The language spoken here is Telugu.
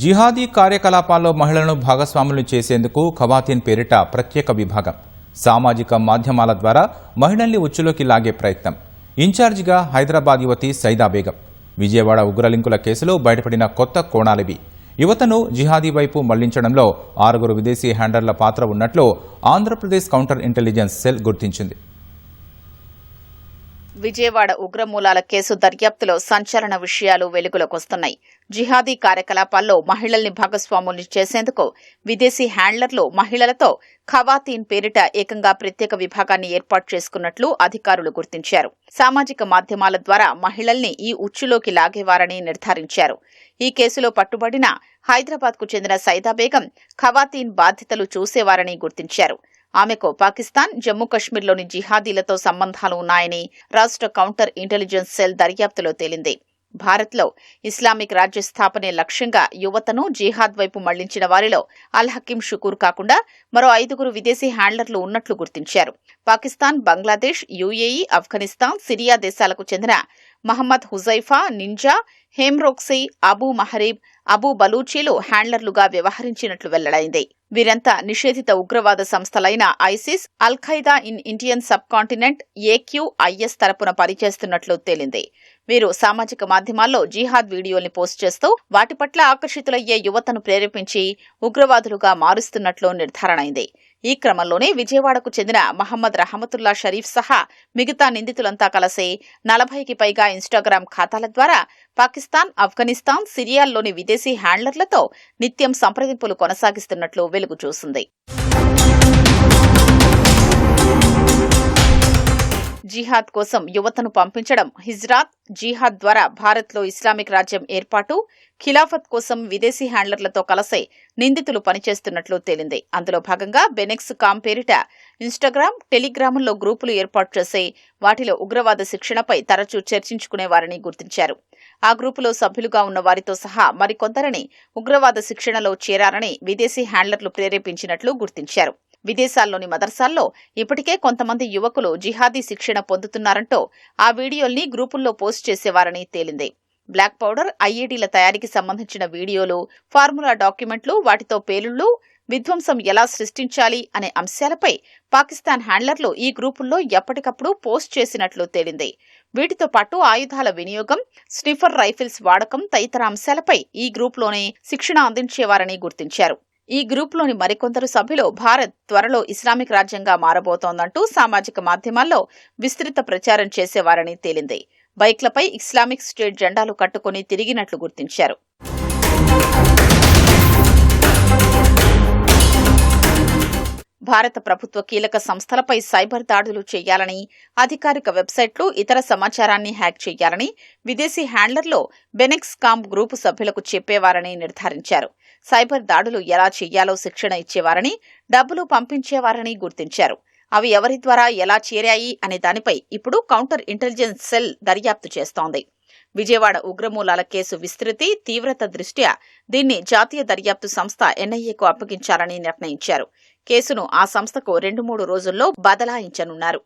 జిహాదీ కార్యకలాపాల్లో మహిళలను భాగస్వాములు చేసేందుకు ఖవాతీన్ పేరిట ప్రత్యేక విభాగం. సామాజిక మాధ్యమాల ద్వారా మహిళల్ని ఉచ్చులోకి లాగే ప్రయత్నం. ఇన్ఛార్జిగా హైదరాబాద్ యువతి సైదా బేగం. విజయవాడ ఉగ్రలింకుల కేసులో బయటపడిన కొత్త కోణాలివి. యువతను జిహాదీ వైపు మళ్లించడంలో 6 విదేశీ హ్యాండర్ల పాత్ర ఉన్నట్లు ఆంధ్రప్రదేశ్ కౌంటర్ ఇంటెలిజెన్స్ సెల్ గుర్తించింది. విజయవాడ ఉగ్రమూలాల కేసు దర్యాప్తులో సంచలన విషయాలు వెలుగులోకొస్తున్నాయి. జిహాదీ కార్యకలాపాల్లో మహిళల్ని భాగస్వాముల్ని చేసేందుకు విదేశీ హ్యాండ్లర్లు మహిళలతో ఖవాతీన్ పేరిట ఏకంగా ప్రత్యేక విభాగాన్ని ఏర్పాటు చేసుకున్నట్లు అధికారులు గుర్తించారు. సామాజిక మాధ్యమాల ద్వారా మహిళల్ని ఈ ఉచ్చులోకి లాగేవారని నిర్ధారించారు. ఈ కేసులో పట్టుబడిన హైదరాబాద్కు చెందిన సైదా బేగం ఖవాతీన్ బాధ్యతలు చూసేవారని గుర్తించారు. ఆమెకు పాకిస్తాన్, జమ్మూ కశ్మీర్లోని జిహాదీలతో సంబంధాలు ఉన్నాయని రాష్ట్ర కౌంటర్ ఇంటెలిజెన్స్ సెల్ దర్యాప్తులో తేలింది. భారత్లో ఇస్లామిక్ రాజ్య స్థాపనే లక్ష్యంగా యువతను జిహాద్ వైపు మళ్లించిన వారిలో అల్ హకీం షుకూర్ కాకుండా మరో 5 విదేశీ హ్యాండ్లర్లు ఉన్నట్లు గుర్తించారు. పాకిస్తాన్, బంగ్లాదేశ్, యుఏఈ, ఆఫ్ఘనిస్తాన్, సిరియా దేశాలకు చెందిన మహమ్మద్ హుజైఫా, నింజా, హేమ్రోక్సీ, అబూ మహరీబ్, అబూ బలూచీలు హ్యాండ్లర్లుగా వ్యవహరించినట్లు వెల్లడైంది. వీరంతా నిషేధిత ఉగ్రవాద సంస్థలైన ISIS, al Qaeda in Indian subcontinent, AQIS తరపున పనిచేస్తున్నట్లు తేలింది. వీరు సామాజిక మాధ్యమాల్లో జిహాద్ వీడియోల్ని పోస్ట్ చేస్తూ వాటి పట్ల ఆకర్షితులయ్యే యువతను ప్రేరేపించి ఉగ్రవాదులుగా మారుస్తున్నట్లు నిర్ధారణైంది. ఈ క్రమంలోనే విజయవాడకు చెందిన మహమ్మద్ రహమతుల్లా షరీఫ్ సహా మిగతా నిందితులంతా కలిసి 40కి పైగా ఇన్స్టాగ్రామ్ ఖాతాల ద్వారా పాకిస్తాన్, ఆఫ్ఘనిస్తాన్, సిరియాల్లోని విదేశీ హ్యాండ్లర్లతో నిత్యం సంప్రదింపులు కొనసాగిస్తున్నట్లు వెలుగు చూసింది. జిహాద్ కోసం యువతను పంపించడం, హిజ్రాత్, జిహాద్ ద్వారా భారత్లో ఇస్లామిక్ రాజ్యం ఏర్పాటు, ఖిలాఫత్ కోసం విదేశీ హ్యాండ్లర్లతో కలిసి నిందితులు పనిచేస్తున్నట్లు తేలింది. అందులో భాగంగా బెనెక్స్ కామ్ పేరిట ఇన్స్టాగ్రామ్, టెలిగ్రామ్లో గ్రూపులు ఏర్పాటు చేసి వాటిలో ఉగ్రవాద శిక్షణపై తరచూ చర్చించుకునేవారని గుర్తించారు. ఆ గ్రూపులో సభ్యులుగా ఉన్న వారితో సహా మరికొందరిని ఉగ్రవాద శిక్షణలో చేరారని విదేశీ హ్యాండ్లర్లు ప్రేరేపించినట్లు గుర్తించారు. విదేశాల్లోని మదర్సాల్లో ఇప్పటికే కొంతమంది యువకులు జిహాదీ శిక్షణ పొందుతున్నారంటూ ఆ వీడియోల్ని గ్రూపుల్లో పోస్ట్ చేసేవారని తేలింది. బ్లాక్ పౌడర్, ఐఈడీల తయారీకి సంబంధించిన వీడియోలు, ఫార్ములా డాక్యుమెంట్లు, వాటితో పేలుళ్లు, విధ్వంసం ఎలా సృష్టించాలి అనే అంశాలపై పాకిస్తాన్ హ్యాండ్లర్లు ఈ గ్రూపుల్లో ఎప్పటికప్పుడు పోస్ట్ చేసినట్లు తేలింది. వీటితో పాటు ఆయుధాల వినియోగం, స్నిఫర్ రైఫిల్స్ వాడకం తదితర అంశాలపై ఈ గ్రూప్లోనే శిక్షణ అందించేవారని గుర్తించారు. ఈ గ్రూప్లోని మరికొందరు సభ్యులు భారత్ త్వరలో ఇస్లామిక్ రాజ్యంగా మారబోతోందంటూ సామాజిక మాధ్యమాల్లో విస్తృత ప్రచారం చేసేవారని తేలింది. బైక్లపై ఇస్లామిక్ స్టేట్ జెండాలు కట్టుకుని తిరిగినట్లు గుర్తించారు. భారత ప్రభుత్వ కీలక సంస్థలపై సైబర్ దాడులు చేయాలని, అధికారిక వెబ్సైట్లు, ఇతర సమాచారాన్ని హ్యాక్ చేయాలని విదేశీ హ్యాండ్లర్లు బెనెక్స్ కామ్ గ్రూపు సభ్యులకు చెప్పేవారని నిర్ధారించారు. సైబర్ దాడులు ఎలా చేయాలో శిక్షణ ఇచ్చేవారని, డబ్బులు పంపించేవారని గుర్తించారు. అవి ఎవరి ద్వారా ఎలా చేరాయి అనే దానిపై ఇప్పుడు కౌంటర్ ఇంటెలిజెన్స్ సెల్ దర్యాప్తు చేస్తోంది. విజయవాడ ఉగ్రమూలాల కేసు విస్తృతి, తీవ్రత దృష్ట్యా దీన్ని జాతీయ దర్యాప్తు సంస్థ NIAకు అప్పగించాలని నిర్ణయించారు. కేసును ఆ సంస్థకు 2-3 రోజుల్లో బదలాయించనున్నారు.